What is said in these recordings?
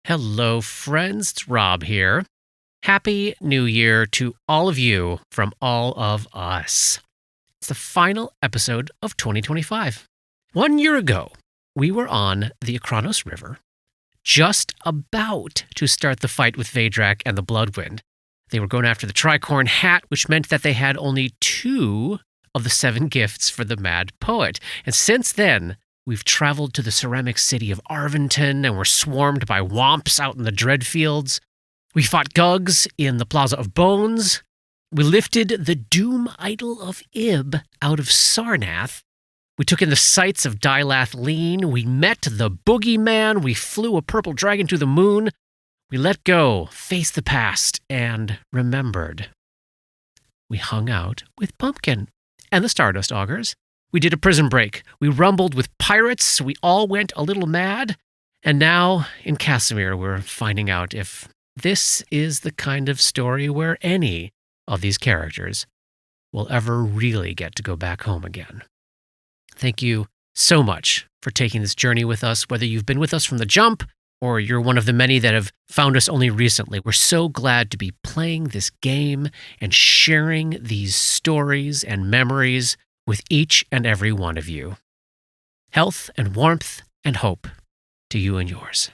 Hello, friends. It's Rob here. Happy New Year to all of you from all of us. It's the final episode of 2025. 1 year ago, we were on the Aaaarrrrggghhhh River, just about to start the fight with Vaydrak and the Bloodwind. They were going after the Tricorn Hat, which meant that they had only 2 of the 7 gifts for the Mad Poet. And since then, we've traveled to the ceramic city of Arventon, and we're swarmed by womps out in the Dreadfields. We fought Gugs in the Plaza of Bones. We lifted the Doom Idol of Ib out of Sarnath. We took in the sights of Dilath Lean. We met the Boogeyman. We flew a purple dragon to the moon. We let go, faced the past, and remembered. We hung out with Pumpkin and the Stardust Augurs. We did a prison break. We rumbled with pirates. We all went a little mad. And now, in Casimir, we're finding out if this is the kind of story where any of these characters will ever really get to go back home again. Thank you so much for taking this journey with us, whether you've been with us from the jump or you're one of the many that have found us only recently. We're so glad to be playing this game and sharing these stories and memories with each and every one of you. Health and warmth and hope to you and yours.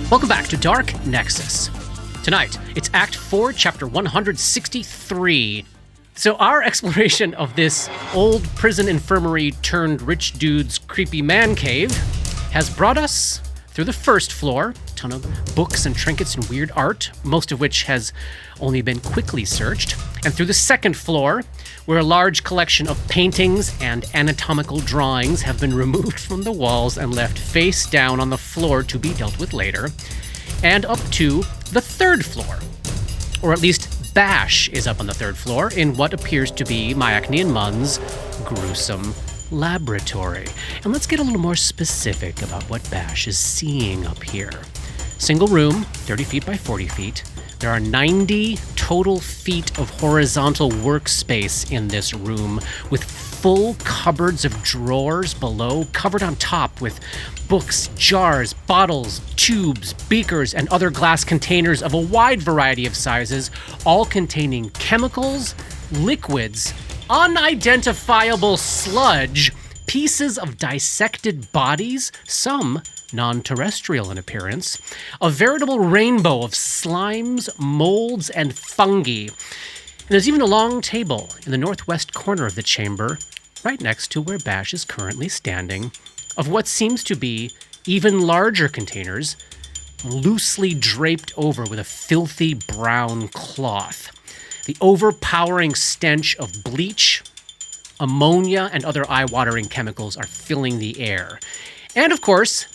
Welcome back to Dark Nexus. Tonight, it's Act 4, Chapter 163. So our exploration of this old prison infirmary turned rich dude's creepy man cave has brought us through the first floor, a ton of books and trinkets and weird art, most of which has only been quickly searched, and through the second floor, where a large collection of paintings and anatomical drawings have been removed from the walls and left face down on the floor to be dealt with later, and up to the third floor. Or at least Bash is up on the third floor in what appears to be Myacne and Munn's gruesome laboratory. And let's get a little more specific about what Bash is seeing up here. Single room, 30 feet by 40 feet. There are 90 total feet of horizontal workspace in this room, with full cupboards of drawers below, covered on top with books, jars, bottles, tubes, beakers, and other glass containers of a wide variety of sizes, all containing chemicals, liquids, unidentifiable sludge, pieces of dissected bodies, some non-terrestrial in appearance, a veritable rainbow of slimes, molds, and fungi. And there's even a long table in the northwest corner of the chamber, right next to where Bash is currently standing, of what seems to be even larger containers, loosely draped over with a filthy brown cloth. The overpowering stench of bleach, ammonia, and other eye-watering chemicals are filling the air. And of course,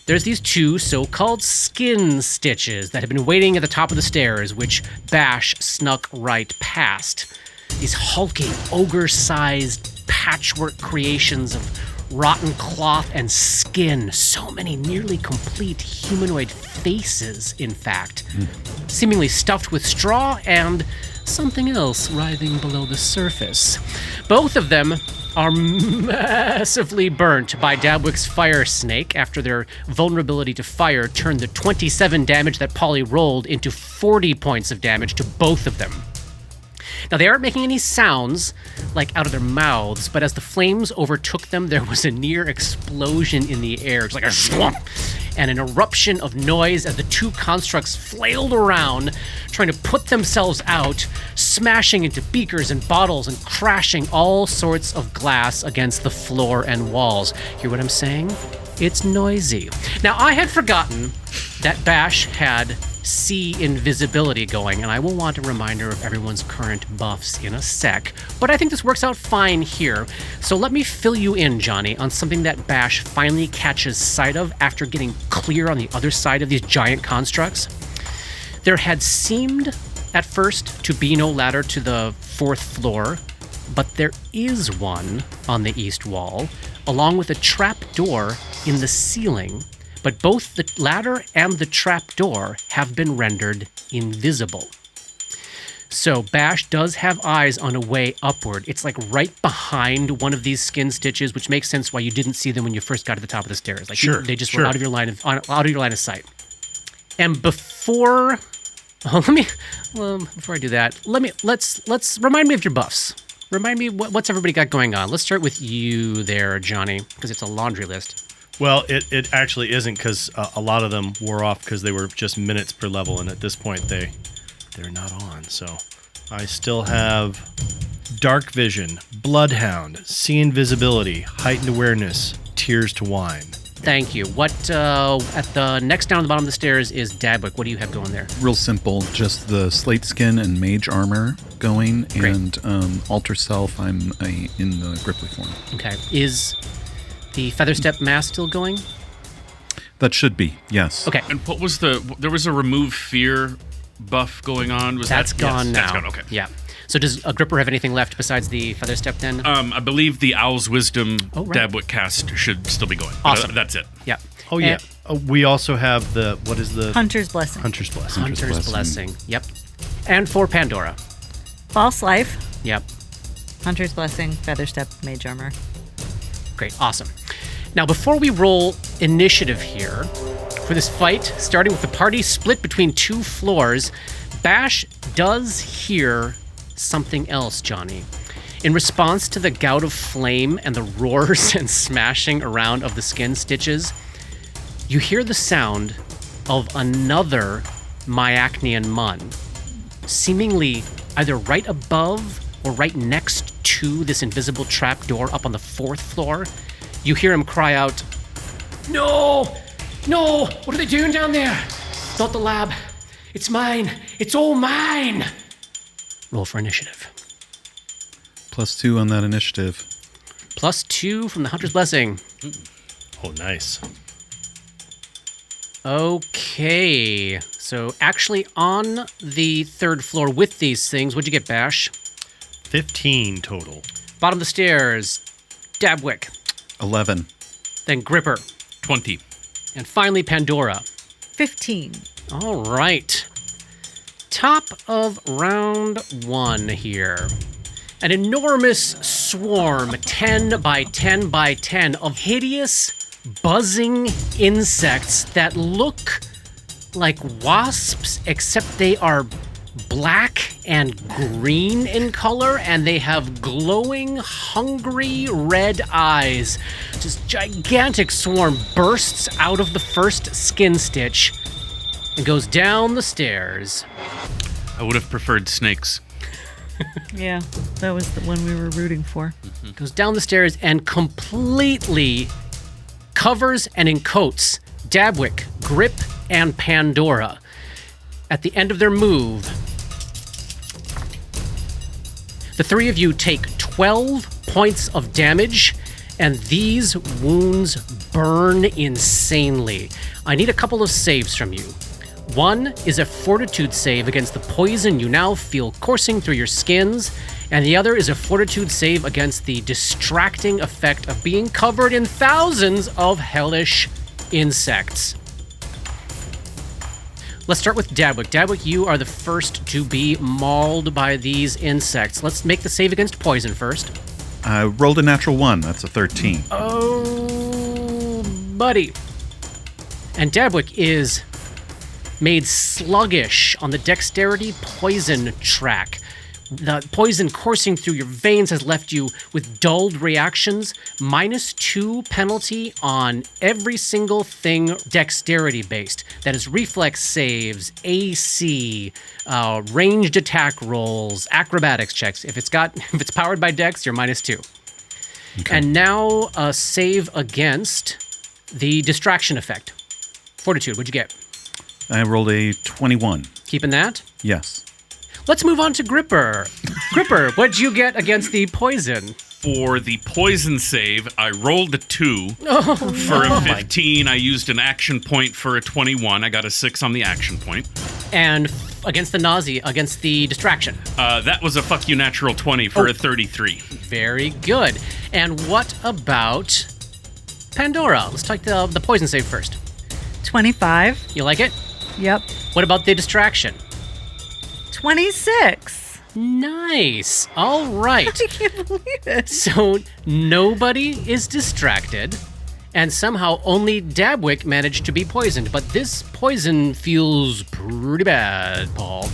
there's these 2 so-called skin stitches that have been waiting at the top of the stairs, which Bash snuck right past. These hulking, ogre-sized patchwork creations of rotten cloth and skin. So many nearly complete humanoid faces, in fact. Seemingly stuffed with straw and something else writhing below the surface. Both of them are massively burnt by Dabwick's fire snake after their vulnerability to fire turned the 27 damage that Polly rolled into 40 points of damage to both of them. Now, they aren't making any sounds, like out of their mouths, but as the flames overtook them, there was a near explosion in the air. It's like a swamp, and an eruption of noise as the 2 constructs flailed around, trying to put themselves out, smashing into beakers and bottles and crashing all sorts of glass against the floor and walls. Hear what I'm saying? It's noisy. Now, I had forgotten that Bash had sea invisibility going, and I will want a reminder of everyone's current buffs in a sec, but I think this works out fine here. So let me fill you in, Johnny, on something that Bash finally catches sight of after getting clear on the other side of these giant constructs. There had seemed at first to be no ladder to the fourth floor, but there is one on the east wall, along with a trap door in the ceiling. But both the ladder and the trap door have been rendered invisible. So Bash does have eyes on a way upward. It's like right behind one of these skin stitches, which makes sense why you didn't see them when you first got to the top of the stairs. Like they just were out of your line of sight. And before I do that, let's remind me of your buffs. Remind me what's everybody got going on. Let's start with you there, Johnny, because it's a laundry list. Well, it actually isn't, because a lot of them wore off because they were just minutes per level, and at this point they're not on. So I still have Dark Vision, Bloodhound, See Invisibility, Heightened Awareness, Tears to Wine. Thank you. What at the next down at the bottom of the stairs is Dabwick. What do you have going there? Real simple, just the slate skin and mage armor going. Great. And alter self, I'm in the Gripply form. Okay. Is the Featherstep mask still going? That should be, yes. Okay. And what was there was a remove fear buff going on? That's gone now. That's gone, okay. Yeah. So does a Gripper have anything left besides the Featherstep then? I believe the Owl's Wisdom Dabwick cast should still be going. Awesome. That's it. Yeah. Oh, yeah. We also have what is the... Hunter's Blessing. Hunter's Blessing. Hunter's Blessing. Yep. And for Pandora. False Life. Yep. Hunter's Blessing, Featherstep, Mage Armor. Great. Awesome. Now, before we roll initiative here, for this fight, starting with the party split between two floors, Bash does hear something else, Johnny. In response to the gout of flame and the roars and smashing around of the skin stitches, you hear the sound of another Myacnean Mun, seemingly either right above or right next to this invisible trap door up on the 4th floor. You hear him cry out, "No! No! What are they doing down there? Not the lab. It's mine. It's all mine!" Roll for initiative. +2 on that initiative. +2 from the Hunter's Blessing. Oh, nice. Okay. So actually on the 3rd floor with these things, what'd you get, Bash? 15 total. Bottom of the stairs, Dabwick. 11. Then Gripper. 20. And finally Pandora. 15. All right. Top of round 1 here. An enormous swarm, 10 by 10 by 10, of hideous, buzzing insects that look like wasps, except they are black and green in color, and they have glowing, hungry red eyes. This gigantic swarm bursts out of the first skin stitch and goes down the stairs. I would have preferred snakes. Yeah, that was the one we were rooting for. Goes down the stairs and completely covers and encoats Dabwick, Grip, and Pandora. At the end of their move, the 3 of you take 12 points of damage, and these wounds burn insanely. I need a couple of saves from you. One is a fortitude save against the poison you now feel coursing through your skins, and the other is a fortitude save against the distracting effect of being covered in thousands of hellish insects. Let's start with Dabwick. Dabwick, you are the first to be mauled by these insects. Let's make the save against poison first. I rolled a natural 1. That's a 13. Oh, buddy. And Dabwick is made sluggish on the dexterity poison track. The poison coursing through your veins has left you with dulled reactions, -2 penalty on every single thing dexterity based. That is reflex saves, AC, ranged attack rolls, acrobatics checks. If it's powered by dex, you're -2. Okay. And now a save against the distraction effect. Fortitude, what'd you get? I rolled a 21. Keeping that? Yes. Let's move on to Gripper. Gripper, what'd you get against the poison? For the poison save, I rolled a 2. For a 15, I used an action point for a 21. I got a 6 on the action point. And against the nausea, against the distraction. That was a fuck you natural 20 for a 33. Very good. And what about Pandora? Let's take the poison save first. 25. You like it? Yep. What about the distraction? 26. Nice. All right. I can't believe it. So nobody is distracted, and somehow only Dabwick managed to be poisoned. But this poison feels pretty bad, Paul.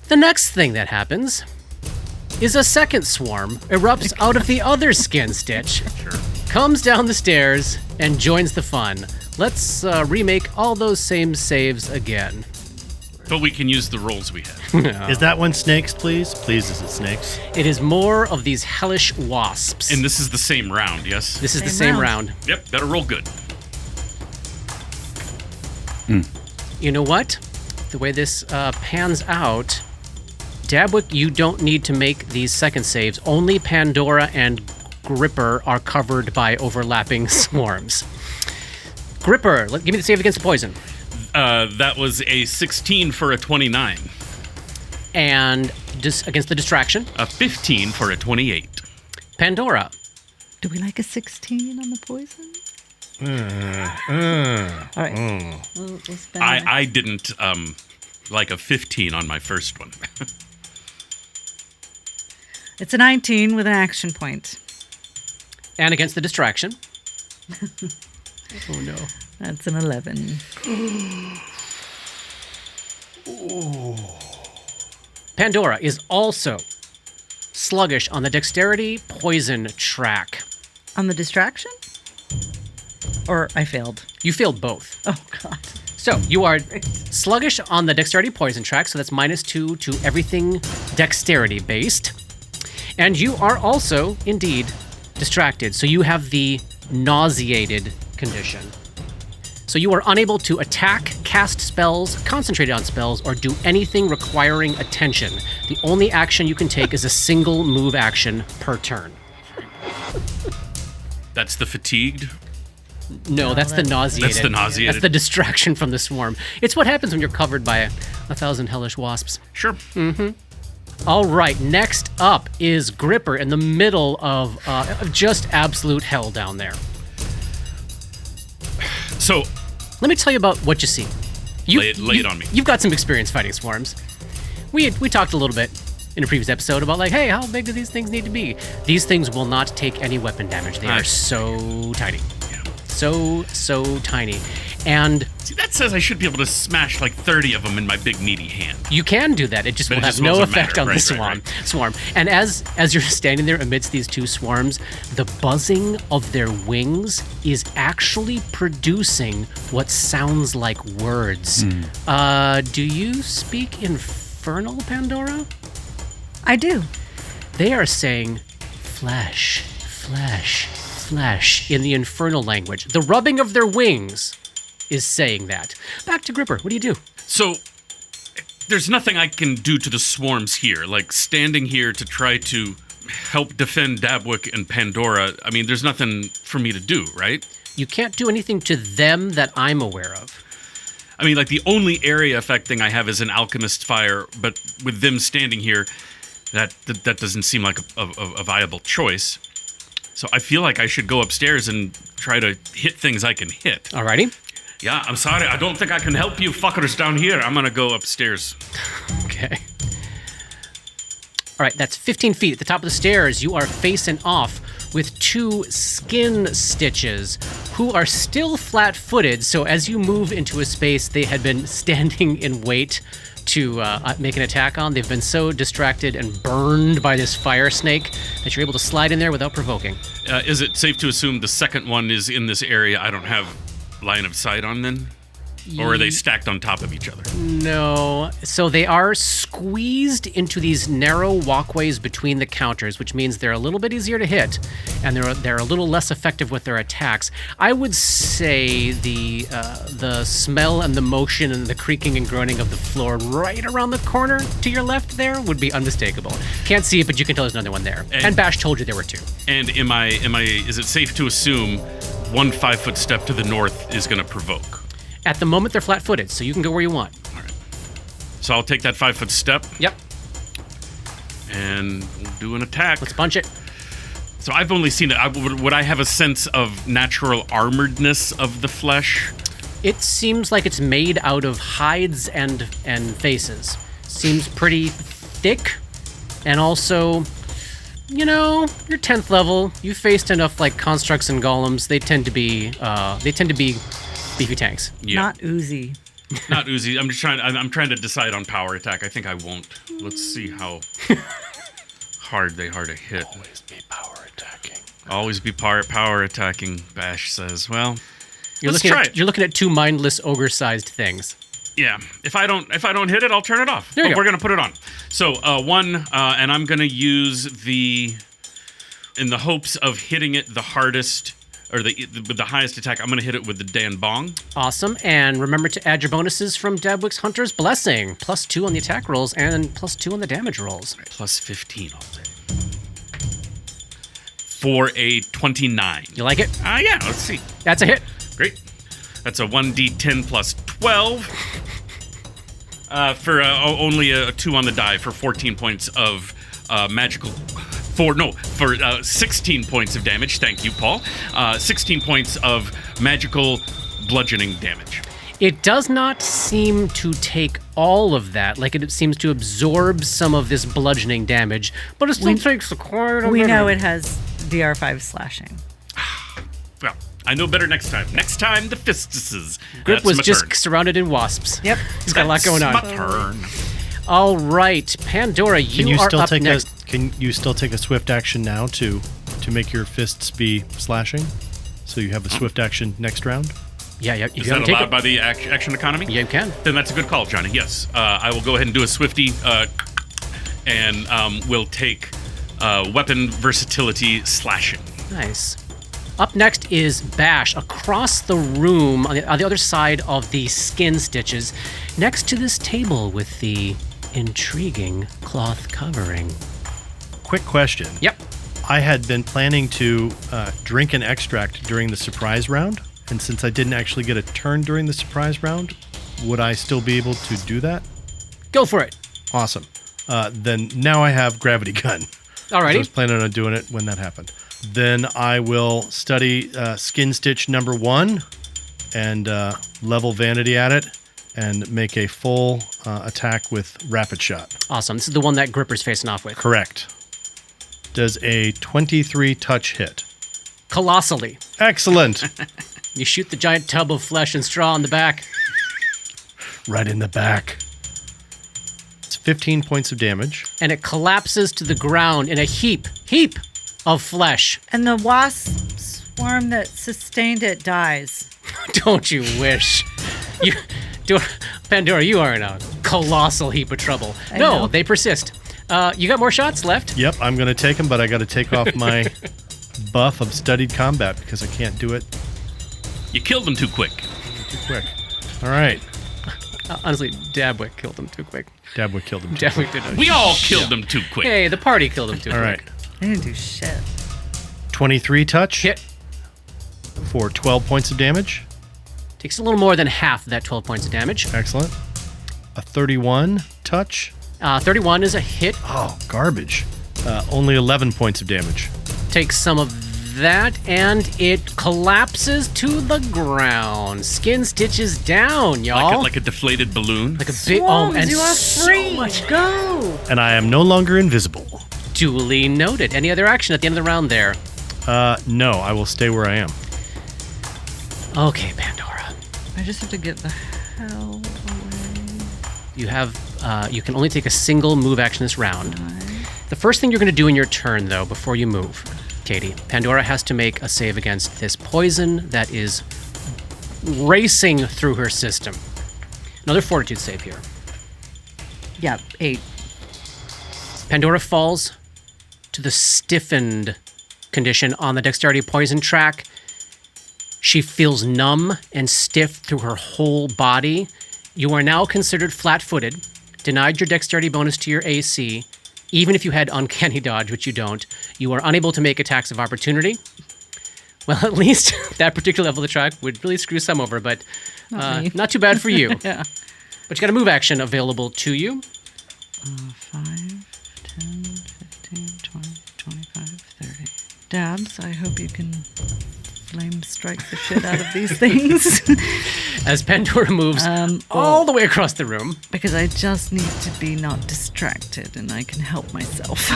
The next thing that happens is a second swarm erupts out of the other skin stitch, comes down the stairs, and joins the fun. Let's remake all those same saves again. But we can use the rolls we have. Is that one snakes, please? Please, is it snakes? It is more of these hellish wasps. And this is the same round, yes? This is the same round. Yep, better roll good. You know what? The way this pans out, Dabwick, you don't need to make these second saves. Only Pandora and Gripper are covered by overlapping swarms. Gripper, give me the save against the poison. That was a 16 for a 29. And against the distraction? A 15 for a 28. Pandora. Do we like a 16 on the poison? All right. We'll spend I didn't like a 15 on my first one. It's a 19 with an action point. And against the distraction? Oh, no. That's an 11. Pandora is also sluggish on the dexterity poison track. On the distraction? Or I failed? You failed both. Oh, God. So you are sluggish on the dexterity poison track, so that's -2 to everything dexterity based. And you are also, indeed, distracted. So you have the nauseated condition. So you are unable to attack, cast spells, concentrate on spells, or do anything requiring attention. The only action you can take is a single move action per turn. That's the fatigued? No, that's the nauseated. That's the nauseated. That's the distraction from the swarm. It's what happens when you're covered by 1,000 hellish wasps. Sure. All right, next up is Gripper in the middle of just absolute hell down there. So, let me tell you about what you see. Lay it on me. You've got some experience fighting swarms. We talked a little bit in a previous episode about like, hey, how big do these things need to be? These things will not take any weapon damage. They are so tiny. Yeah. So tiny. And see, that says I should be able to smash like 30 of them in my big meaty hand. you can do that. It just will have no effect on the swarm. And as you're standing there amidst these two swarms, the buzzing of their wings is actually producing what sounds like words. Do you speak Infernal, Pandora? I do. They are saying flesh, flesh, flesh in the Infernal language. The rubbing of their wings is saying that. Back to Gripper. What do you do? So, there's nothing I can do to the swarms here. Like, standing here to try to help defend Dabwick and Pandora, I mean, there's nothing for me to do, right? You can't do anything to them that I'm aware of. I mean, like, the only area effect thing I have is an Alchemist Fire, but with them standing here, that doesn't seem like a viable choice. So I feel like I should go upstairs and try to hit things I can hit. Alrighty. Yeah, I'm sorry. I don't think I can help you fuckers down here. I'm going to go upstairs. Okay. All right, that's 15 feet. At the top of the stairs, you are facing off with two skin stitches who are still flat-footed. So as you move into a space they had been standing in wait to make an attack on, they've been so distracted and burned by this fire snake that you're able to slide in there without provoking. Is it safe to assume the second one is in this area I don't have line of sight on then? Or are they stacked on top of each other? No. So they are squeezed into these narrow walkways between the counters, which means they're a little bit easier to hit, and they're a little less effective with their attacks. I would say the smell and the motion and the creaking and groaning of the floor right around the corner to your left there would be unmistakable. Can't see it, but you can tell there's another one there. And Bash told you there were two. And is it safe to assume 1 5-foot step to the north is going to provoke? At the moment, they're flat-footed, so you can go where you want. All right. So I'll take that 5-foot step Yep. and do an attack. Let's punch it. So I've only seen it. Would I have a sense of natural armoredness of the flesh? It seems like it's made out of hides and faces. Seems pretty thick, and also, you know, you're 10th level. You faced enough like constructs and golems. They tend to be beefy tanks. Yeah. Not oozy. Not oozy. I'm trying to decide on power attack. I think I won't. Let's see how hard they are to hit. Always be power attacking. Always be power attacking. Bash says, "Well, You're let's looking try at it." you're looking at two mindless ogre-sized things. Yeah. If I don't hit it, I'll turn it off. There you But go. we're gonna put it on. So and I'm gonna use in the hopes of hitting it the hardest or with the highest attack. I'm gonna hit it with the Dan Bong. Awesome. And remember to add your bonuses from Dabwick's Hunter's Blessing. +2 on the attack rolls and +2 on the damage rolls. Plus 15 already. For a 29. You like it? Yeah, let's see. That's a hit. Great. That's a 1d10 plus 12. For only a 2 on the die for 14 points of magical. For 16 points of damage. Thank you, Paul. 16 points of magical bludgeoning damage. It does not seem to take all of that. Like it seems to absorb some of this bludgeoning damage, but it still takes quite a We bit. know it has DR5 slashing. Well, I know better next time. Next time, the fistuses. Grip That's was my just turn. surrounded in wasps. Yep. He's got a lot going on. That's my turn. All right, Pandora, Can you you are still up take next. Can you still take a swift action now to make your fists be slashing? So you have a swift action next round? Yeah, you Is gotta that take allowed it. by the action economy? Yeah, you can. Then that's a good call, Johnny. Yes. I will go ahead and do a swifty and we'll take weapon versatility slashing. Nice. Up next is Bash, across the room on the other side of the skin stitches, next to this table with the intriguing cloth covering. Quick question. Yep. I had been planning to drink an extract during the surprise round, and since I didn't actually get a turn during the surprise round, would I still be able to do that? Go for it. Awesome. Then now I have gravity gun. I was Alrighty. planning on doing it when that happened. Then I will study skin stitch number 1 and level vanity at it and make a full attack with rapid shot. Awesome. This is the one that Gripper's facing off with. Correct. Does a 23 touch hit? Colossally. Excellent. You shoot the giant tub of flesh and straw in the back. Right in the back. It's 15 points of damage. And it collapses to the ground in a heap of flesh. And the wasp swarm that sustained it dies. Don't you wish? Pandora, you are in a colossal heap of trouble. I No, know. they persist. You got more shots left? Yep, I'm going to take them, but I got to take off my buff of studied combat because I can't do it You killed them too quick. too quick. All right. Honestly, Dabwick killed him too quick. Dabwick killed him too quick. Dabwick did a We all killed them too quick. Hey, the party killed him too All quick. right. I didn't do shit. 23 touch Hit. for 12 points of damage. Takes a little more than half of that 12 points of damage. Excellent. A 31 touch. 31 is a hit. Oh, garbage. Only 11 points of damage. Takes some of that, and it collapses to the ground. Skin stitches down, y'all. Like a deflated balloon. Like a big Swarms, and you are so free. much. Go. And I am no longer invisible. Duly noted. Any other action at the end of the round there? No, I will stay where I am. Okay, Pandora. I just have to get the hell away. You have you can only take a single move action this round. The first thing you're going to do in your turn, though, before you move, Katie, Pandora has to make a save against this poison that is racing through her system. Another fortitude save here. Yeah, 8. Pandora falls to the stiffened condition on the dexterity poison track. She feels numb and stiff through her whole body. You are now considered flat-footed, denied your dexterity bonus to your AC. Even if you had uncanny dodge, which you don't, you are unable to make attacks of opportunity. Well, at least that particular level of the track would really screw some over, but Not me. not too bad for you. Yeah. But you got a move action available to you. 5, 10, 15, 20, 25, 30. Dabs, I hope you can flame strike the shit out of these things. As Pandora moves all the way across the room. Because I just need to be not distracted and I can help myself.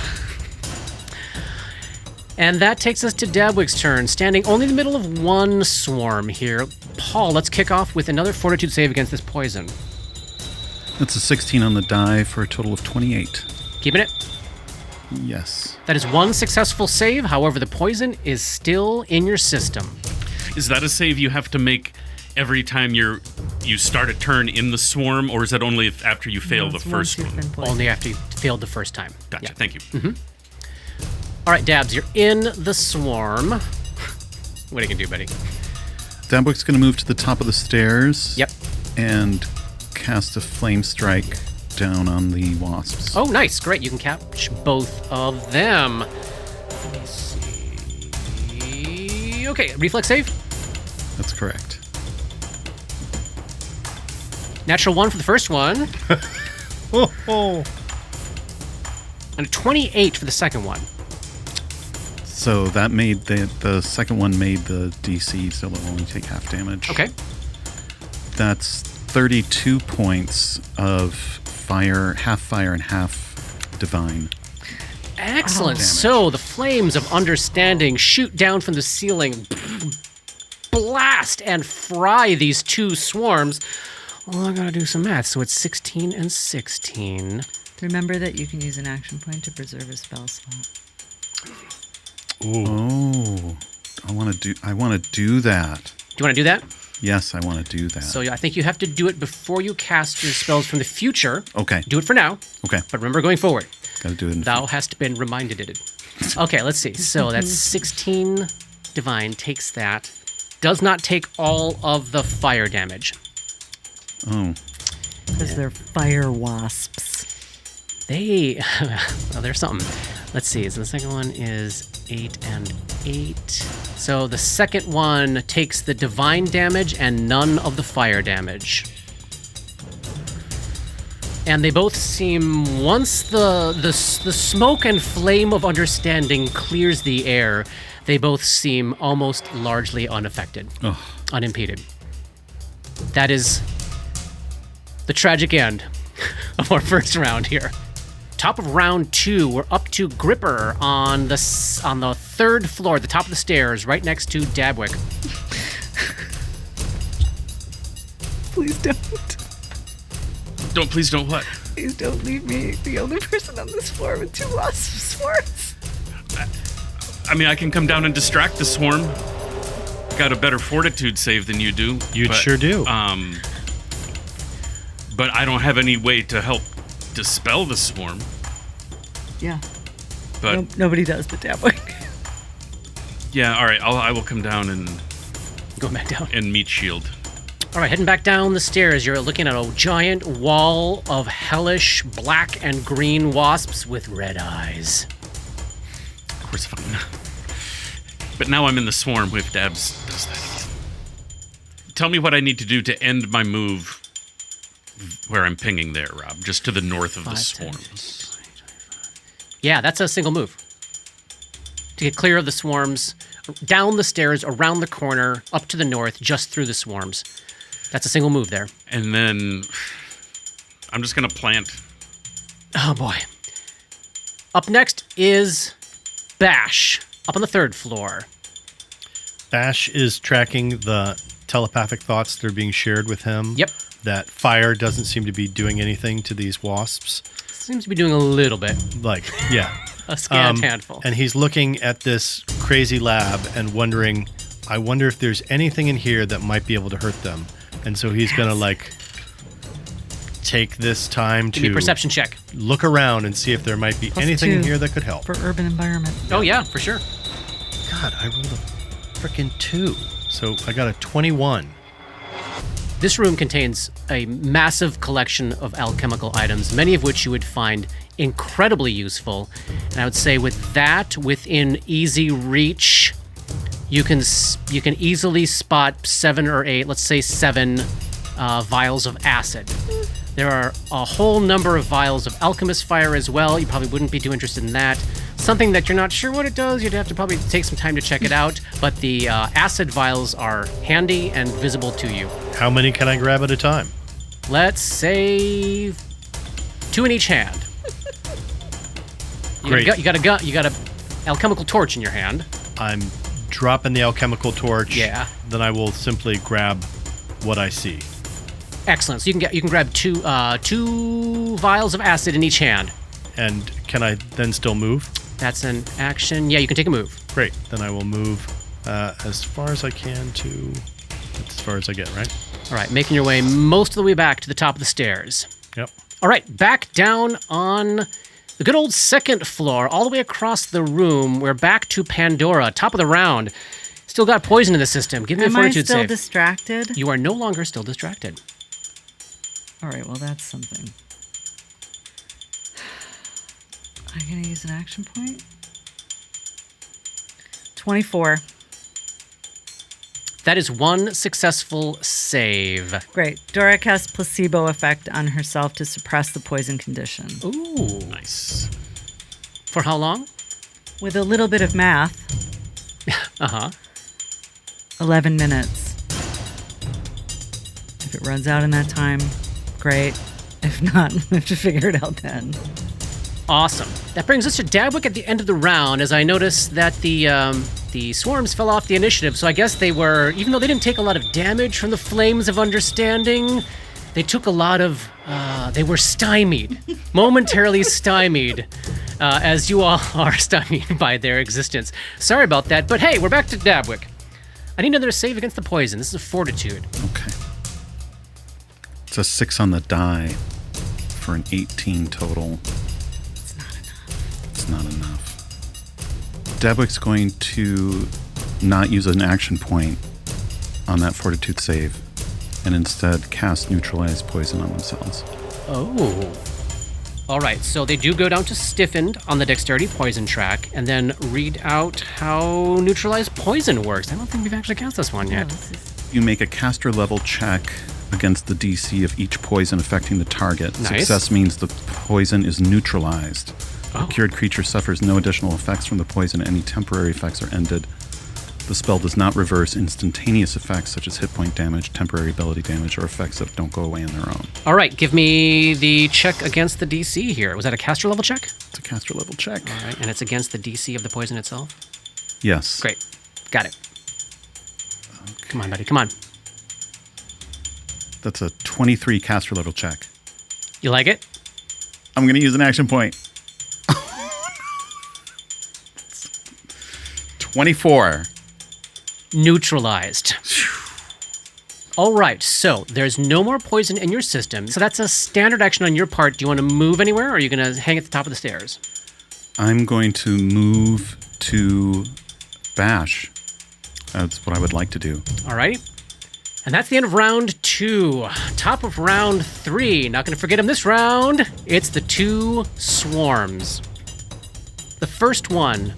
And that takes us to Dabwick's turn, standing only in the middle of one swarm here. Paul, let's kick off with another fortitude save against this poison. That's a 16 on the die for a total of 28. Keeping it? Yes. That is one successful save. However, the poison is still in your system. Is that a save you have to make every time you start a turn in the swarm, or is that only after you fail the first one? Only after you failed the first time. Gotcha. Yeah. Thank you. Mm-hmm. All right, Dabs, you're in the swarm. What are you going to do, buddy? Dabwick's going to move to the top of the stairs. Yep. And cast a flame strike down on the wasps. Oh, nice. Great. You can catch both of them. Let me see. Okay, reflex save. That's correct. Natural 1 for the first one. And a 28 for the second one. So that made the second one made the DC, so it'll only take half damage. Okay. That's 32 points of fire, half and half divine. Excellent. Damage. So the flames of understanding shoot down from the ceiling, blast and fry these two swarms. Well, I gotta do some math. So it's 16 and 16. Remember that you can use an action point to preserve a spell slot. Ooh. Oh, I want to do that. Do you want to do that? Yes, I want to do that. So I think you have to do it before you cast your spells from the future. Okay. Do it for now. Okay. But remember going forward. Got to do it. Thou hast been reminded it. Okay, let's see. So that's 16 divine takes that. Does not take all of the fire damage. Oh. Because they're fire wasps. Well, there's something. Let's see. So the second one is 8 and 8. So the second one takes the divine damage and none of the fire damage. And they both seem, once the smoke and flame of understanding clears the air, they both seem almost largely unaffected, unimpeded. That is the tragic end of our first round here. Top of round 2, we're up to Gripper on the third floor, the top of the stairs, right next to Dabwick. Please don't. Please don't what? Please don't leave me the only person on this floor with 2 wasp swarms. I mean, I can come down and distract the swarm. Got a better fortitude save than you do. Sure do. But I don't have any way to help dispel the swarm. Yeah. But nobody does but Dabwick. Yeah, all right. I will come down and Go back down. And meat shield. All right, heading back down the stairs, you're looking at a giant wall of hellish black and green wasps with red eyes. Of course, fine. But now I'm in the swarm with Dabs does that again. Tell me what I need to do to end my move where I'm pinging there, Rob, just to the north of the swarm. Yeah, that's a single move. To get clear of the swarms, down the stairs, around the corner, up to the north, just through the swarms. That's a single move there. And then I'm just going to plant. Oh, boy. Up next is Bash, up on the third floor. Bash is tracking the telepathic thoughts that are being shared with him. Yep. That fire doesn't seem to be doing anything to these wasps. Seems to be doing a little bit. Like, yeah. A scant handful. And he's looking at this crazy lab and wondering, I wonder if there's anything in here that might be able to hurt them. And so he's going to, like, take this time Give me a perception check. Look around and see if there might be anything in here that could help. For urban environment. Oh, yeah, for sure. God, I rolled a frickin' 2. So I got a 21. This room contains a massive collection of alchemical items, many of which you would find incredibly useful. And I would say with that within easy reach, you can easily spot 7 or 8, let's say 7 vials of acid. There are a whole number of vials of alchemist fire as well. You probably wouldn't be too interested in that. Something that you're not sure what it does, you'd have to probably take some time to check it out, but the acid vials are handy and visible to you. How many can I grab at a time? Let's say 2 in each hand. Great. You got a alchemical torch in your hand. I'm dropping the alchemical torch. Yeah. Then I will simply grab what I see. Excellent. So you can grab two vials of acid in each hand. And can I then still move? That's an action. Yeah, you can take a move. Great. Then I will move as far as I can to... That's as far as I get, right? All right, making your way most of the way back to the top of the stairs. Yep. All right, back down on the good old second floor, all the way across the room. We're back to Pandora, top of the round. Still got poison in the system. Give me a fortitude save. Am I still distracted? You are no longer still distracted. All right, well, that's something. Am I going to use an action point? 24. That is one successful save. Great. Dora casts placebo effect on herself to suppress the poison condition. Ooh. Nice. For how long? With a little bit of math, Uh-huh. 11 minutes. If it runs out in that time, great. If not, we have to figure it out then. Awesome. That brings us to Dabwick at the end of the round, as I noticed that the swarms fell off the initiative, so I guess they were, even though they didn't take a lot of damage from the Flames of Understanding, they took a lot of, they were stymied, momentarily stymied, as you all are stymied by their existence. Sorry about that, but hey, we're back to Dabwick. I need another save against the poison. This is a fortitude. Okay. It's a 6 on the die for an 18 total. It's not enough. Dabwick's going to not use an action point on that fortitude save and instead cast neutralize poison on themselves. Oh. All right, so they do go down to stiffened on the dexterity poison track and then read out how neutralize poison works. I don't think we've actually cast this one yet. You make a caster level check against the DC of each poison affecting the target. Nice. Success means the poison is neutralized. Oh. A cured creature suffers no additional effects from the poison. Any temporary effects are ended. The spell does not reverse instantaneous effects such as hit point damage, temporary ability damage, or effects that don't go away on their own. All right, give me the check against the DC here. Was that a caster level check? It's a caster level check. All right, and it's against the DC of the poison itself? Yes. Great. Got it. Okay. Come on, buddy. Come on. That's a 23 caster level check. You like it? I'm going to use an action point. 24. Neutralized. All right, so there's no more poison in your system. So that's a standard action on your part. Do you want to move anywhere, or are you going to hang at the top of the stairs? I'm going to move to Bash. That's what I would like to do. All right. And that's the end of round 2. Top of round 3. Not going to forget him this round. It's the 2 swarms. The first one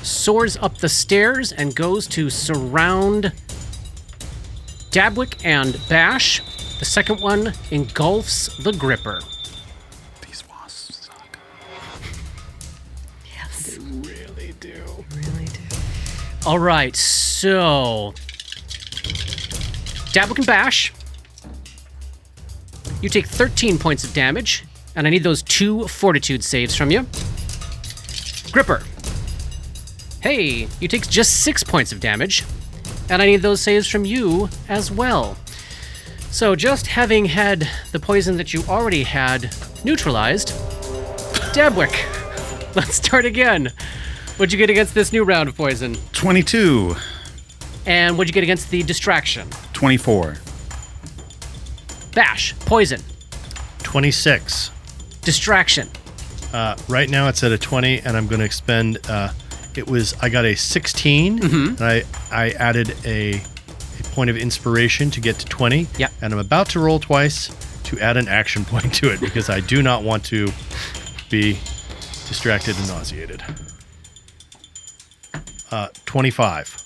soars up the stairs and goes to surround Dabwick and Bash. The second one engulfs the Gripper. These wasps suck. Yes. Really do. Really do. All right, so Dabwick and Bash, you take 13 points of damage, and I need those 2 fortitude saves from you. Gripper, hey, you take just 6 points of damage, and I need those saves from you as well. So just having had the poison that you already had neutralized, Dabwick, let's start again. What'd you get against this new round of poison? 22. And what'd you get against the distraction? 24. Bash, poison, 26. distraction. Right now it's at a 20, and I'm going to expend. I got a 16, and I added a point of inspiration to get to 20. Yeah. And I'm about to roll twice to add an action point to it because I do not want to be distracted and nauseated. 25.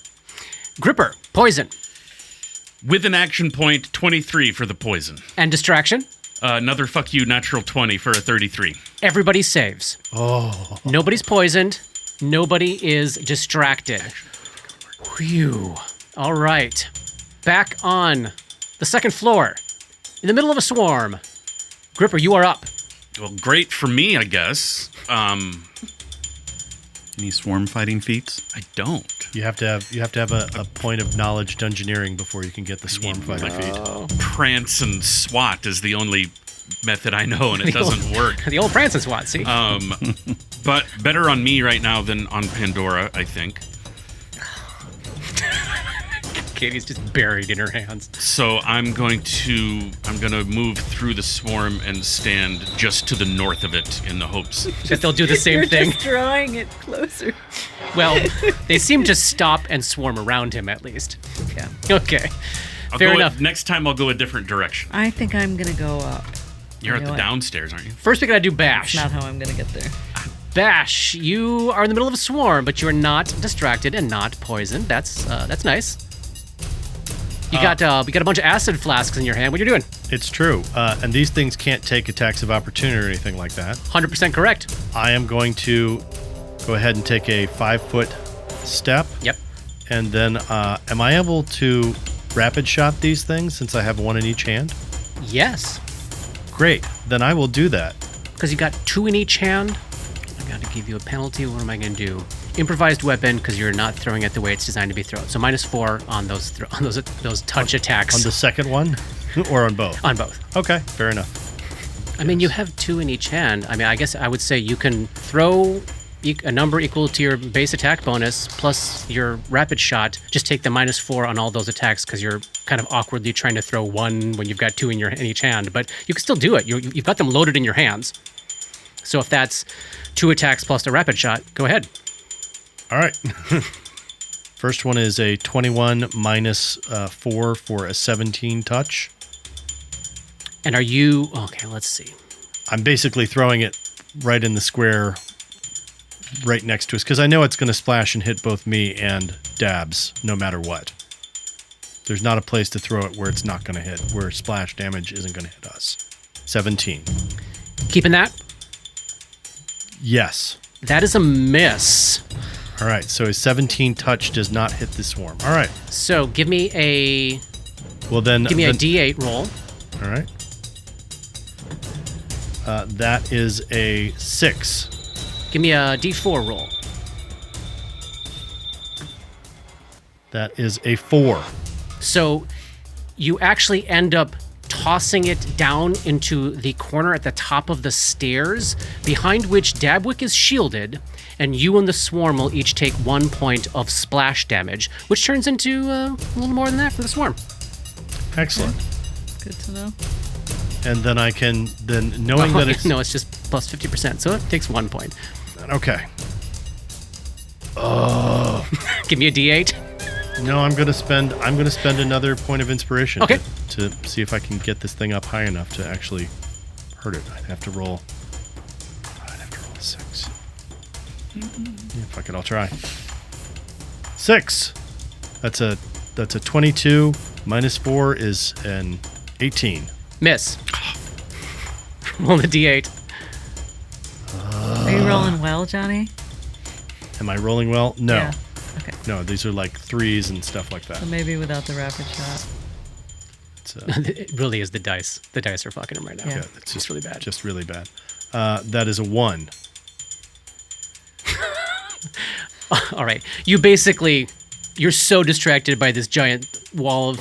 Gripper, poison, With an action point, 23 for the poison. and distraction. Another fuck you natural 20 for a 33. Everybody saves. Oh. Nobody's poisoned. Nobody is distracted. Whew. All right. Back on the second floor. In the middle of a swarm. Gripper, you are up. Well, great for me, I guess. Any swarm fighting feats? I don't. You have to have a point of knowledge dungeoneering before you can get the swarm fighting feat. Prance and SWAT is the only method I know, and it doesn't work. The old Francis SWAT, see? But better on me right now than on Pandora, I think. Katie's just buried in her hands. So I'm gonna move through the swarm and stand just to the north of it in the hopes. That they'll do the same You're thing. just drawing it closer. Well, they seem to stop and swarm around him at least. Yeah. Okay. I'll Fair go enough. Next time I'll go a different direction. I think I'm going to go up. You're You at know the what? downstairs, aren't you? First, we gotta do Bash. That's not how I'm going to get there. Bash, you are in the middle of a swarm, but you are not distracted and not poisoned. That's nice. You got a bunch of acid flasks in your hand. What are you doing? It's true. And these things can't take attacks of opportunity or anything like that. 100% correct. I am going to go ahead and take a 5-foot step. Yep. And then, am I able to rapid shot these things since I have one in each hand? Yes. Great. Then I will do that. Because you got 2 in each hand. I got to give you a penalty. What am I going to do? Improvised weapon, because you're not throwing it the way it's designed to be thrown. So -4 on those touch attacks. On the second one? Or on both? On both. Okay, fair enough. I mean, you have 2 in each hand. I mean, I guess I would say you can throw a number equal to your base attack bonus plus your rapid shot. Just take the -4 on all those attacks because you're kind of awkwardly trying to throw 1 when you've got 2 in each hand. But you can still do it. You've got them loaded in your hands. So if that's 2 attacks plus a rapid shot, go ahead. All right. First one is a 21 -4 for a 17 touch. And are you... Okay, let's see. I'm basically throwing it right in the square right next to us because I know it's going to splash and hit both me and Dabs no matter what. There's not a place to throw it where it's not going to hit, where splash damage isn't going to hit us. 17. Keeping that? Yes. That is a miss. All right, so a 17 touch does not hit the swarm. All right. So give me a... Well, then... Give me a D8 roll. All right. That is a 6. Give me a D4 roll. That is a 4. So you actually end up tossing it down into the corner at the top of the stairs, behind which Dabwick is shielded, and you and the swarm will each take 1 point of splash damage, which turns into a little more than that for the swarm. Excellent. Good to know. And then I can, knowing that it's... No, it's just plus 50%, so it takes 1 point. Okay. Give me a D8. No, I'm gonna spend another point of inspiration. Okay. To see if I can get this thing up high enough to actually hurt it. I'd have to roll a 6. Yeah, fuck it, I'll try. 6. That's a 22. -4 is an 18. Miss. Roll the D8. Are you rolling well, Johnny? Am I rolling well? No. Yeah. Okay. No, these are like 3s and stuff like that. So maybe without the rapid shot. It really is the dice. The dice are fucking him right now. Yeah. It's It's really bad. Just really bad. That is a 1. All right. You're so distracted by this giant wall of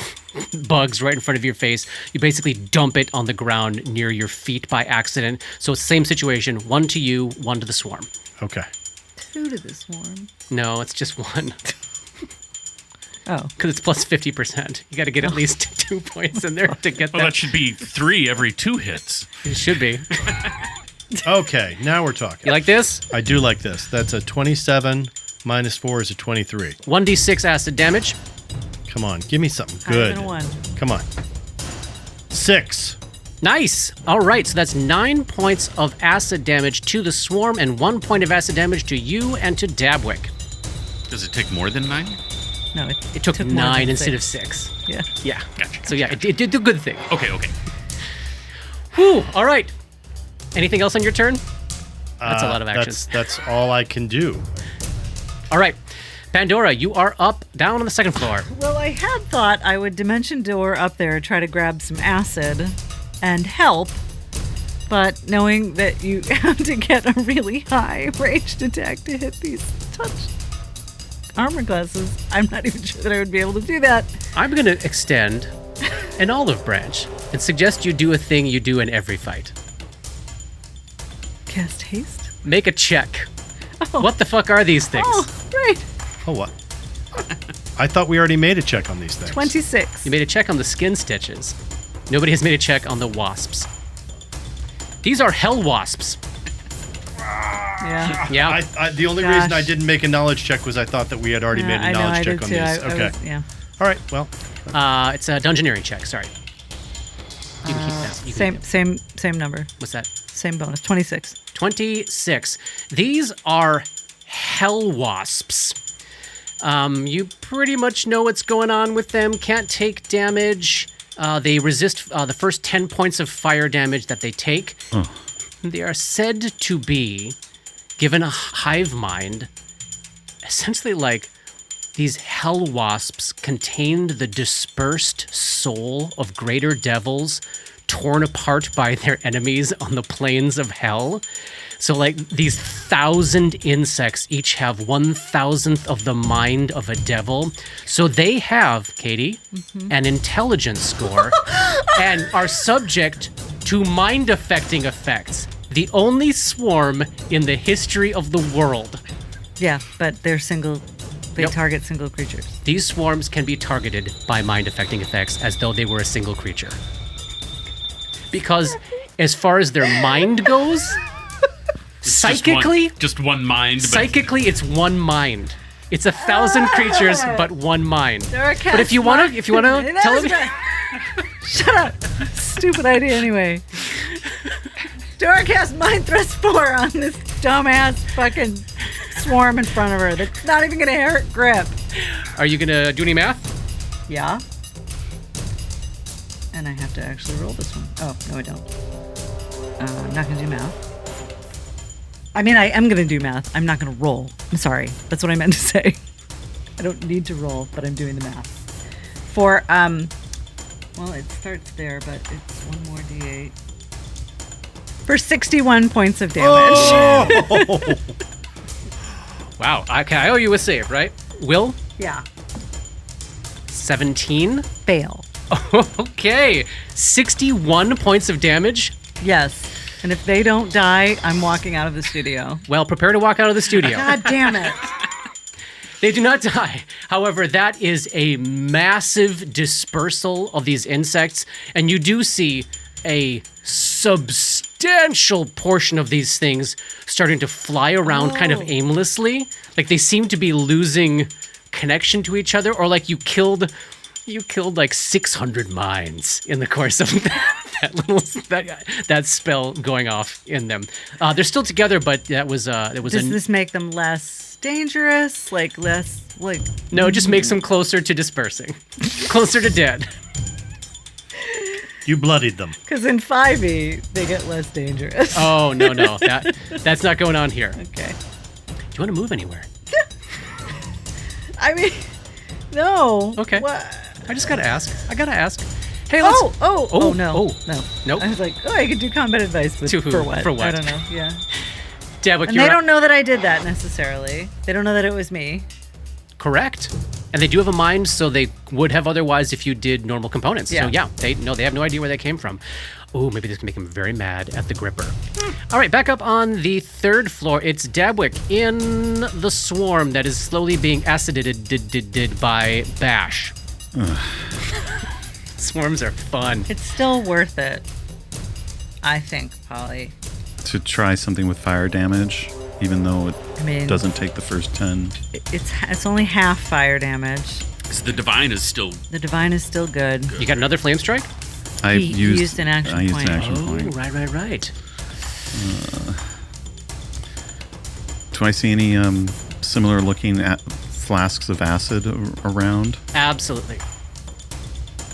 bugs right in front of your face. You basically dump it on the ground near your feet by accident. So it's the same situation. 1 to you, 1 to the swarm. Okay. 2 to the swarm. No, it's just 1. Oh. Because it's plus 50%. You got to get at least 2 points in there to get Well, that. that should be 3 every 2 hits. It should be. Okay, now we're talking. You like this? I do like this. That's a 27 -4 is a 23. 1d6 acid damage. Come on, give me something Higher good. than a 1. Come on. 6. Nice. All right, so that's 9 points of acid damage to the swarm and 1 point of acid damage to you and to Dabwick. Does it take more than 9? No, It took more 9 than instead of 6. 6. Yeah. Yeah. Gotcha. So yeah, it did the good thing. Okay. Whew, all right. Anything else on your turn? That's a lot of actions. That's all I can do. All right. Pandora, you are down on the second floor. Well, I had thought I would dimension door up there, try to grab some acid and help, but knowing that you have to get a really high ranged attack to hit these touch armor classes, I'm not even sure that I would be able to do that. I'm going to extend an olive branch and suggest you do a thing you do in every fight. Cast haste? Make a check. Oh. What the fuck are these things? Oh, right. Oh, what? I thought we already made a check on these things. 26. You made a check on the skin stitches. Nobody has made a check on the wasps. These are hell wasps. Yeah. Yeah. The only reason I didn't make a knowledge check was I thought that we had already made a knowledge check on these. Okay. Yeah. All right. Well, It's a dungeoneering check. Sorry. You can keep that. You can keep it. Same number. What's that? Same bonus. 26. 26. These are hell wasps. You pretty much know what's going on with them. Can't take damage. They resist the first 10 points of fire damage that they take. Oh. They are said to be, given a hive mind, essentially like these hell wasps contained the dispersed soul of greater devils torn apart by their enemies on the plains of hell. So like these 1,000 insects each have 1,000th of the mind of a devil. So they have, Katie, an intelligence score and are subject to mind affecting effects. The only swarm in the history of the world. Yeah, but they're single. They Yep. target single creatures. These swarms can be targeted by mind affecting effects as though they were a single creature. Because as far as their mind goes, It's psychically, just one mind. But psychically, it's one mind. It's 1,000 creatures, but one mind. Dorcas, But if you want to tell them, Shut up. Stupid idea anyway. Dorcas mind thrust 4 on this dumbass fucking swarm in front of her that's not even gonna hurt grip. are you gonna do any math? Yeah. And I have to actually roll this one. Oh, no I don't. I'm not gonna do math. I mean, I am going to do math. I'm not going to roll. I'm sorry. That's what I meant to say. I don't need to roll, but I'm doing the math. For, well, it starts there, but it's one more D8. For 61 points of damage. oh! Wow. Okay, I owe you a save, right? Will? Yeah. 17? Fail. Okay. 61 points of damage? Yes. And if they don't die, I'm walking out of the studio. Well, prepare to walk out of the studio. God damn it. They do not die. However, that is a massive dispersal of these insects, and you do see a substantial portion of these things starting to fly around kind of aimlessly. Like they seem to be losing connection to each other, or like you killed like 600 minds in the course of that spell going off in them. They're still together, but Does this make them less dangerous? No, it just makes them closer to dispersing, closer to dead. You bloodied them. Because in 5e, they get less dangerous. Oh no, that's not going on here. Okay. Do you want to move anywhere? I mean, no. Okay. What? I just gotta ask. Hey, let's. No. Nope. I was like, I could do combat advice with To who? for what? For what? I don't know. Yeah. Dabwick, And they don't know that I did that necessarily. They don't know that it was me. correct. And they do have a mind, so they would have otherwise if you did normal components. Yeah. So yeah, they have no idea where they came from. Oh, maybe this can make them very mad at the gripper. All right, back up on the third floor. It's Dabwick in the swarm that is slowly being acidated by Bash. Swarms are fun. It's still worth it, I think, Polly. To try something with fire damage, even though it I mean, doesn't take the first 10. it's only half fire damage. So the divine is still. The divine is still good. You got another flame strike? I've He used an action I used point. an action Oh, point. right. Do I see any similar looking flasks of acid around? Absolutely.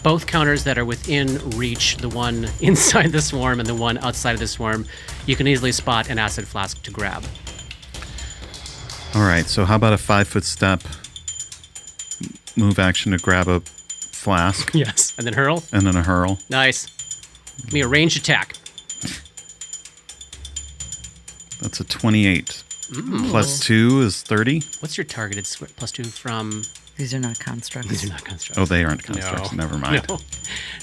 both counters that are within reach, the one inside the swarm and the one outside of the swarm, you can easily spot an acid flask to grab. All right, so how about a 5-foot step, move action to grab a flask, Yes. And then hurl. and then a hurl? Nice. Give me a ranged attack. That's a 28. Plus 2 is 30. What's your targeted plus 2 from? These are not constructs. These are not constructs. Oh, they aren't constructs. Never mind. No.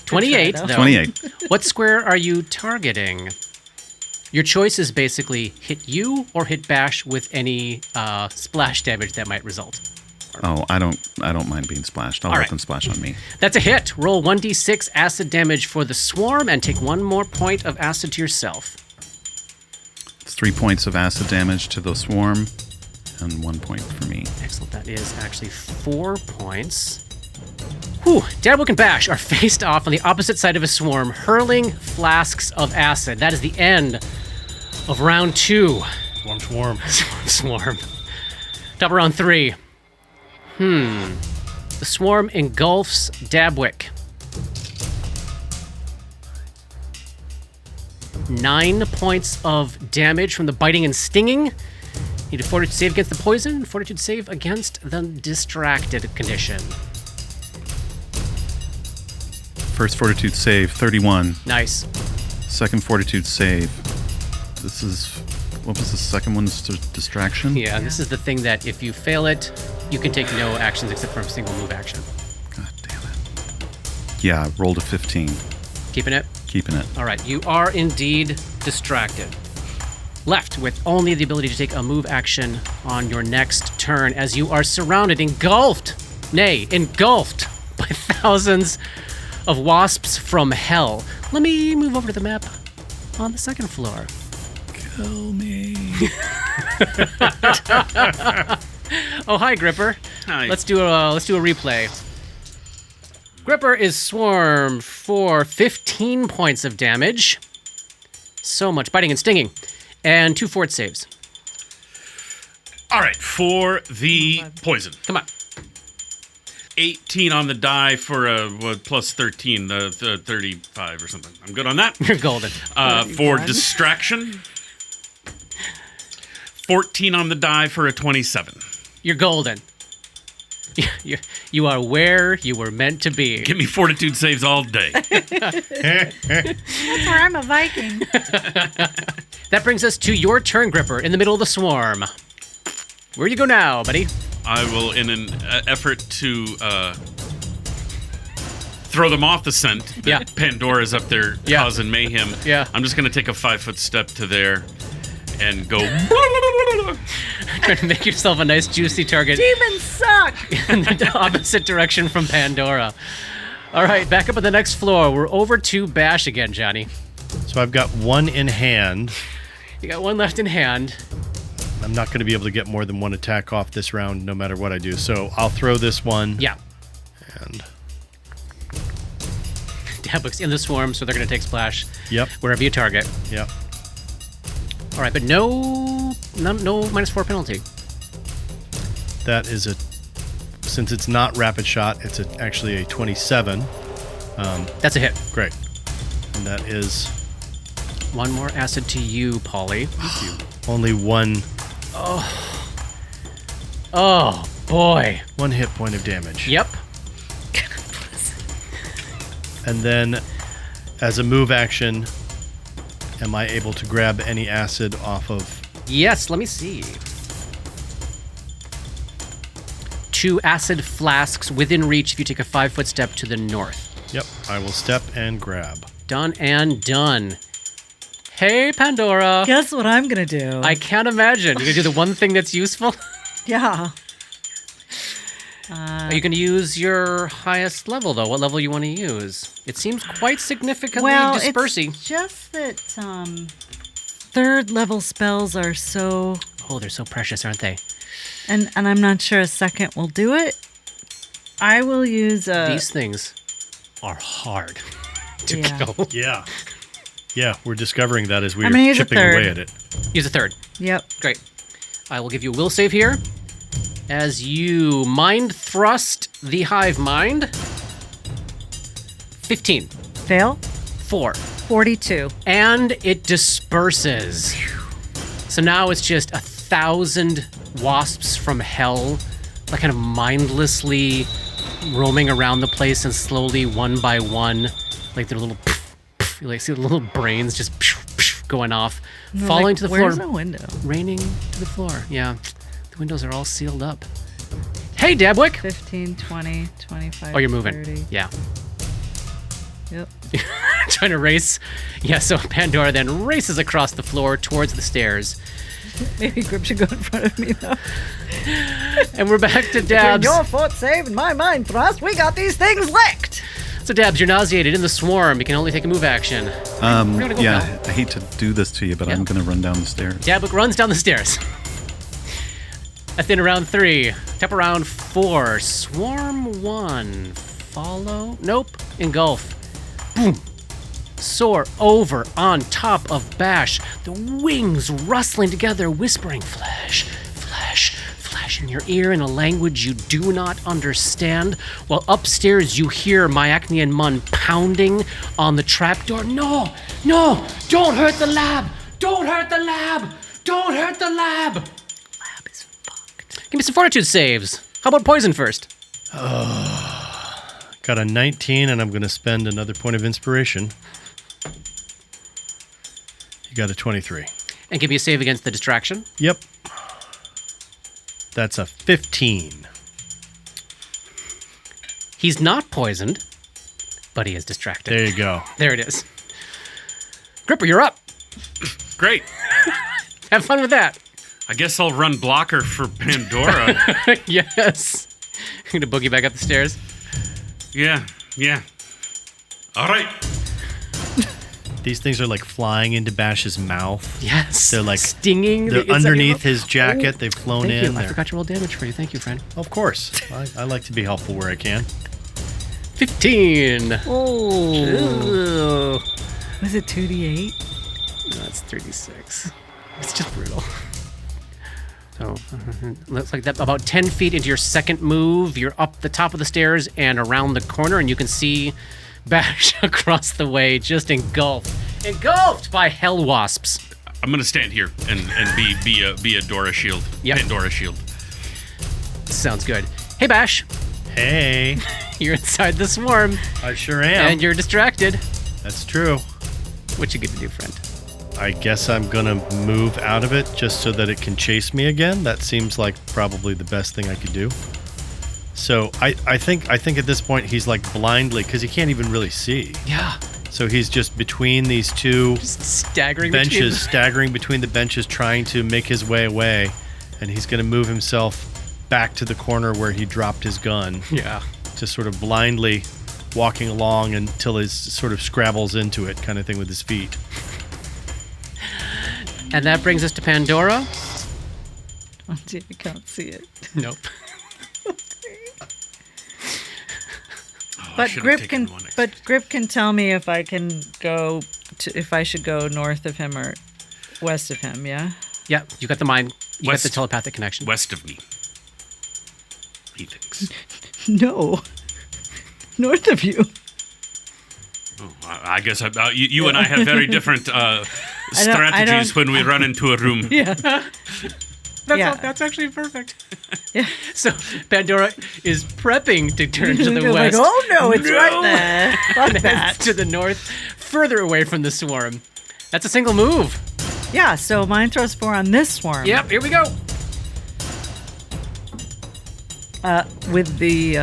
28, though. though. 28. What square are you targeting? Your choice is basically hit you or hit Bash with any splash damage that might result. Oh, I don't mind being splashed. I'll All let right. them splash on me. That's a hit. Roll 1d6 acid damage for the swarm and take 1 more point of acid to yourself. It's 3 points of acid damage to the swarm, and 1 point for me. Excellent. That is actually 4 points. Whew. Dadwick and Bash are faced off on the opposite side of a swarm, hurling flasks of acid. That is the end of round 2. Swarm. Swarm. Top of round 3. The swarm engulfs Dabwick. 9 points of damage from the biting and stinging. Need a fortitude save against the poison, fortitude save against the distracted condition. First fortitude save, 31. Nice. Second fortitude save. This is... What was the second one? Distraction? Yeah, this is the thing that if you fail it, you can take no actions except for a single move action. God damn it. Yeah, rolled a 15. Keeping it? Keeping it. All right, you are indeed distracted. Left with only the ability to take a move action on your next turn as you are surrounded, engulfed by thousands of wasps from hell. Let me move over to the map on the second floor. Kill me. Oh, hi, Gripper. Hi. Let's do a replay. Gripper is swarmed for 15 points of damage. So much biting and stinging. And 2 fort saves. All right, for the poison. Come on. 18 on the die for a plus 13, the 35 or something. I'm good on that. You're golden. For distraction, 14 on the die for a 27. You're golden. You are where you were meant to be. Give me fortitude saves all day. That's where I'm a Viking. That brings us to your turn, Gripper, in the middle of the swarm. Where do you go now, buddy? I will, in an effort to throw them off the scent, that Yeah. Pandora's up there Yeah. causing mayhem. Yeah. I'm just going to take a 5-foot step to there and go. Trying to make yourself a nice juicy target Demons suck. in the opposite direction from Pandora. All right, back up on the next floor. We're over to Bash again, Johnny. So I've got 1 in hand. You got 1 left in hand. I'm not going to be able to get more than 1 attack off this round no matter what I do. So I'll throw this one. Yeah. And Dabwick's in the swarm, so they're going to take splash yep. wherever you target. Yep. All right, but no -4 penalty. That is since it's not rapid shot, it's actually a 27. That's a hit. Great. And that is 1 more acid to you, Polly. only 1 Oh, boy. 1 hit point of damage. Yep. And then as a move action, am I able to grab any acid off of... Yes, let me see. 2 acid flasks within reach if you take a 5-foot step to the north. Yep, I will step and grab. Done and done. Hey, Pandora. Guess what I'm gonna do? I can't imagine. You're going to do the one thing that's useful? Yeah. Are you going to use your highest level, though? What level you want to use? It seems quite significantly dispersing. It's just that 3rd level spells are so... Oh, they're so precious, aren't they? And I'm not sure a 2nd will do it. I will use a... These things are hard to Yeah. kill. Yeah. Yeah, we're discovering that as we're I'm gonna use a chipping 3rd. away at it. Use a 3rd. Yep. Great. I will give you a will save here. As you mind thrust the hive mind. 15. Fail. 4. 42. And it disperses. So now it's just 1,000 wasps from hell, like kind of mindlessly roaming around the place, and slowly, one by one, like their little, you like see the little brains just going off, falling to the floor. Where's the window? Raining to the floor. Yeah, the windows are all sealed up. Hey, Dabwick. 15, 20, 25, Oh, you're moving. 30. Yeah. Yep. Trying to race. Yeah, so Pandora then races across the floor towards the stairs. Maybe Grip should go in front of me, though. And we're back to Between Dabs. your fort save and my mind thrust, we got these things licked. So Dabs, you're nauseated in the swarm. You can only take a move action. gonna go Yeah, now. I hate to do this to you, but I'm going to run down the stairs. Dabwick runs down the stairs. That's the end of round 3. Top of round 4. Swarm 1. Follow. Nope. Engulf. Boom. Soar over on top of Bash. The wings rustling together, whispering flesh, flesh, flesh in your ear in a language you do not understand. While upstairs you hear Myacne and Mun pounding on the trapdoor. No, no, don't hurt the lab. Don't hurt the lab. Don't hurt the lab. Lab is fucked. Give me some fortitude saves. How about poison first? Got a 19, and I'm going to spend another point of inspiration. You got a 23. And give me a save against the distraction. Yep. That's a 15. He's not poisoned, but he is distracted. There you go. There it is. Gripper, you're up. Great. Have fun with that. I guess I'll run blocker for Pandora. Yes. You're gonna boogie back up the stairs. Yeah. All right. These things are like flying into Bash's mouth. Yes. They're like stinging. the They're inside of your underneath mouth. his jacket. Oh, They've flown thank in. you. I They're- forgot to roll damage for you. Thank you, friend. Of course. I like to be helpful where I can. 15. Oh. Ooh. Was it 2d8? That's 36. It's just brutal. So, looks like that about 10 feet into your second move, you're up the top of the stairs and around the corner, and you can see Bash across the way, just engulfed by hell wasps. I'm gonna stand here and be a Dora shield. Yep. Pandora shield. Sounds good. Hey, Bash, Hey, you're inside the swarm, I sure am. and you're distracted. That's true. What you get to do, friend? I guess I'm gonna move out of it just so that it can chase me again. That seems like probably the best thing I could do. So I think at this point he's like blindly, because he can't even really see. Yeah. So he's just between these two Just staggering benches, between staggering between the benches, trying to make his way away, and he's gonna move himself back to the corner where he dropped his gun, Yeah. just sort of blindly walking along until he sort of scrabbles into it, kind of thing, with his feet. And that brings us to Pandora. Oh, gee, I can't see it. Nope. But should've Grip taken can. one next. But Grip can tell me if I can go if I should go north of him or west of him. Yeah. Yeah, you got the mind. You got West. the telepathic connection. West of me. He thinks. No. North of you. Oh, I guess you and I have very different strategies when we run into a room. Yeah. Yeah. That's actually perfect. Yeah. So Pandora is prepping to turn to the You're west. like, oh no, it's right there. Fuck That's that. to the north, further away from the swarm. That's a single move. Yeah. So mine throws 4 on this swarm. Yep, here we go. With the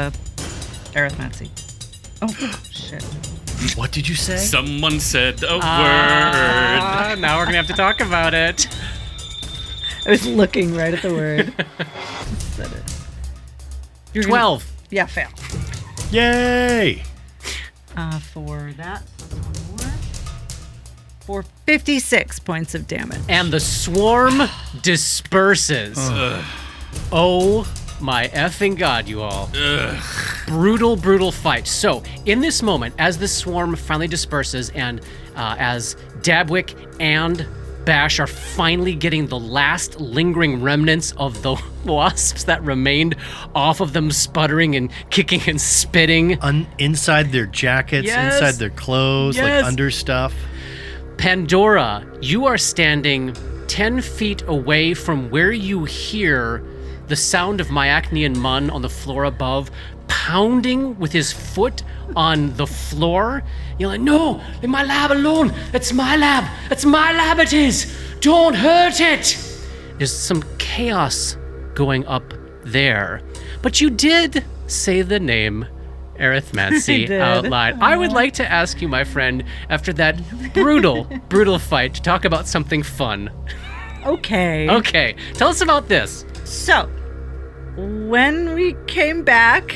arithmancy. Oh shit. What did you say? Someone said a word. Now we're gonna have to talk about it. I was looking right at the word. Said it. You're 12. Yeah, fail. Yay! For that, plus 1 more. For 56 points of damage. And the swarm disperses. Oh my effing god, you all. Brutal, brutal fight. So, in this moment, as the swarm finally disperses and as Dabwick and Bash are finally getting the last lingering remnants of the wasps that remained off of them, sputtering and kicking and spitting. Inside their jackets, Yes. inside their clothes, Yes. like under stuff. Pandora, you are standing 10 feet away from where you hear the sound of Myacnean Mun on the floor above, pounding with his foot on the floor. You're like, no, leave my lab alone. It's my lab. It's my lab it is. Don't hurt it. There's some chaos going up there. But you did say the name Arithmancy out loud. I would like to ask you, my friend, after that brutal fight, to talk about something fun. Okay. Okay, tell us about this. So, when we came back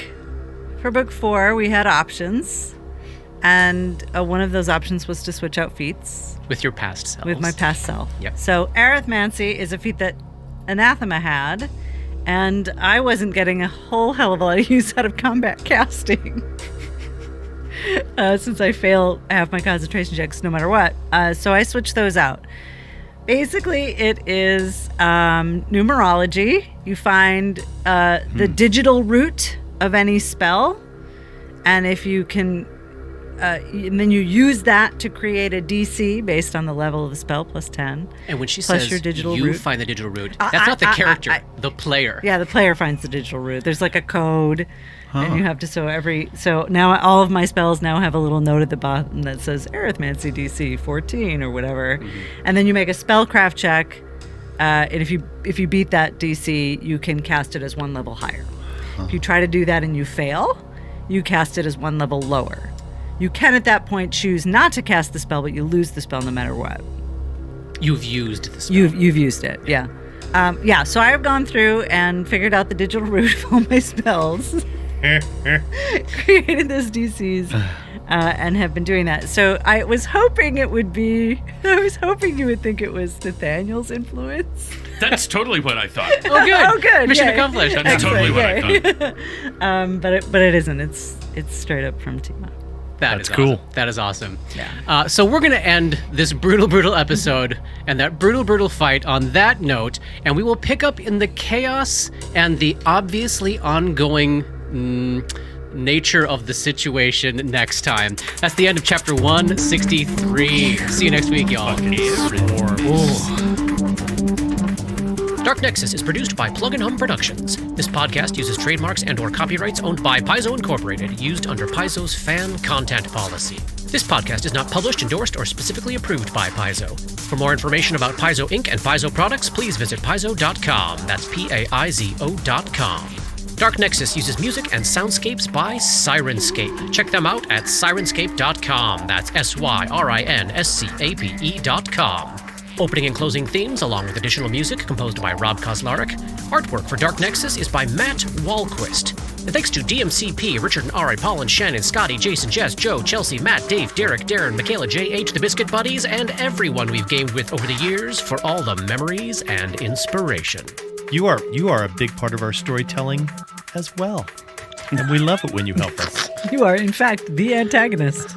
for book 4, we had options. And one of those options was to switch out feats With your past self. with my past self. Yep. So, Arithmancy is a feat that Anathema had. And I wasn't getting a whole hell of a lot of use out of combat casting. Since I fail half my concentration checks no matter what. So I switched those out. Basically, it is numerology. You find the digital root of any spell. And if you can... and then you use that to create a DC based on the level of the spell, plus 10. And when she plus says your digital you root. find the digital root, that's not the character, the player. Yeah, the player finds the digital root. There's like a code, and you have to so now all of my spells now have a little note at the bottom that says Arithmancy DC 14 or whatever, and then you make a spellcraft check, and if you beat that DC, you can cast it as one level higher. If you try to do that and you fail, you cast it as one level lower. You can at that point choose not to cast the spell, but you lose the spell no matter what. You've used the spell. You've used it, yeah. So I have gone through and figured out the digital root of all my spells, created those DCs, and have been doing that. So I was hoping you would think it was Nathaniel's influence. That's totally what I thought. Oh, good. Oh, good. Mission Yay. accomplished. That's totally what I Yay. thought. But it isn't. It's straight up from Tima. That's cool. Awesome. That is awesome. Yeah. So we're going to end this brutal episode and that brutal fight on that note, and we will pick up in the chaos and the obviously ongoing nature of the situation next time. That's the end of chapter 163. See you next week, y'all. Dark Nexus is produced by Plug and Hum Productions. This podcast uses trademarks and/or copyrights owned by Paizo Incorporated, used under Paizo's fan content policy. This podcast is not published, endorsed, or specifically approved by Paizo. For more information about Paizo Inc. and Paizo products, please visit paizo.com. That's PAIZO.com. Dark Nexus uses music and soundscapes by Syrinscape. Check them out at Syrinscape.com. That's SYRINSCAPE.com. Opening and closing themes, along with additional music composed by Rob Kauzlaric. Artwork for Dark Nexus is by Matt Wahlquist. And thanks to DMCP, Richard and Ari, Paul and Shannon, Scotty, Jason, Jess, Joe, Chelsea, Matt, Dave, Derek, Darren, Michaela, J.H., the Biscuit Buddies, and everyone we've gamed with over the years for all the memories and inspiration. You are a big part of our storytelling as well. And we love it when you help us. You are, in fact, the antagonist.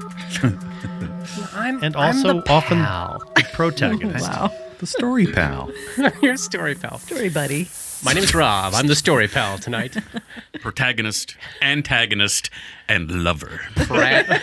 And also often pal. the protagonist. Wow. The story pal. Your story pal. Story buddy. My name's Rob. I'm the story pal tonight. Protagonist, antagonist, and lover. Brad.